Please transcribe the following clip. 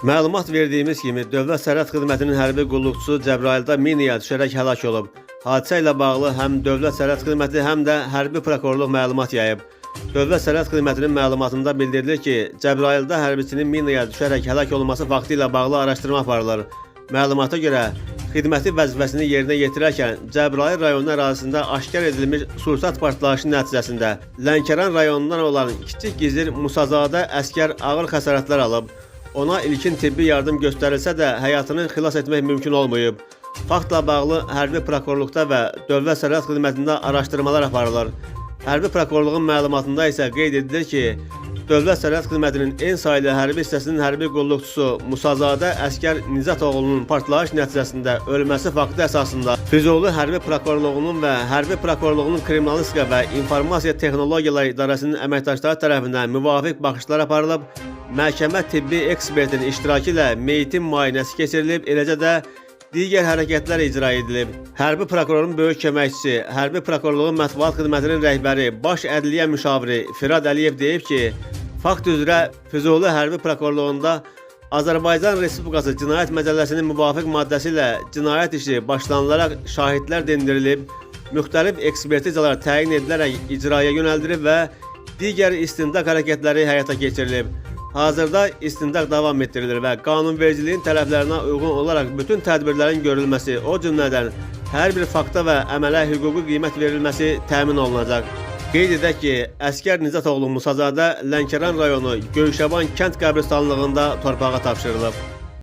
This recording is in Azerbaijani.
Məlumat verdiyimiz kimi, Dövlət Sərhəd Xidmətinin hərbi qulluqçusu Cəbrayılda minaya düşərək həlak olub. Hadisə ilə bağlı həm Dövlət Sərhəd Xidməti, həm də hərbi prokurorluq məlumat yayıb. Dövlət Sərhəd Xidmətinin məlumatında bildirilir ki, Cəbrayılda hərbiçinin minaya düşərək həlak olması faktı ilə bağlı araşdırma aparılır. Məlumata görə, xidməti vəzifəsini yerinə yetirərkən Cəbrayıl rayonu ərazisində aşkar edilmiş sursat partlayışı nəticəsində Lənkəran rayonundan olan Kiçik Gizir Musazadə əskər ağır xəsarətlər alıb. Ona ilkin tibbi yardım göstərilsə də həyatını xilas etmək mümkün olmayıb. Faktla bağlı hərbi prokurorluqda və Dövlət Sərhəd Xidmətində araşdırmalar aparılır. Hərbi prokurorluğun məlumatında isə qeyd edilir ki, Dövlət Sərhəd Xidmətinin en saylı hərbi hissəsinin hərbi qulluqçusu Musazadə əskər Nizatoğlu'nun partlayış nəticəsində ölməsi faktı əsasında Füzuli Hərbi Prokurorluğunun və Hərbi Prokurorluğunun Kriminalistika və İnformasiya Texnologiyaları İdarəsinin əməkdaşları tərəfindən müvafiq baxışlar aparılıb, məhkəmə tibbi ekspertin iştirakı ilə meyitin müayinəsi keçirilib, eləcə də digər hərəkətlər icra edilib. Hərbi prokurorun böyük köməkçisi, Hərbi Prokurorluğun Mətbuat Xidmətinin rəhbəri, Baş Ədliyyə Müşaviri Firad Əliyev deyib ki, fakt üzrə Füzuli Hərbi Prokurorluğunda Azərbaycan Respublikası Cinayət Məcəlləsinin müvafiq maddəsi ilə cinayət işi başlanılaraq şahidlər dindirilib, müxtəlif ekspertizalar təyin edilərək icraya yönəldilib və digər istintaq hərəkətləri həyata keçirilib. Hazırda istintaq davam etdirilir və qanunvericiliyin tələblərinə uyğun olaraq bütün tədbirlərin görülməsi, o cümlədən hər bir fakta və əmələ hüquqi qiymət verilməsi təmin olunacaq. Qeyd edək ki, əskər Nizatoğlu Musazadə Lənkəran rayonu Göyşaban kənd qəbristanlığında torpağa tapşırılıb.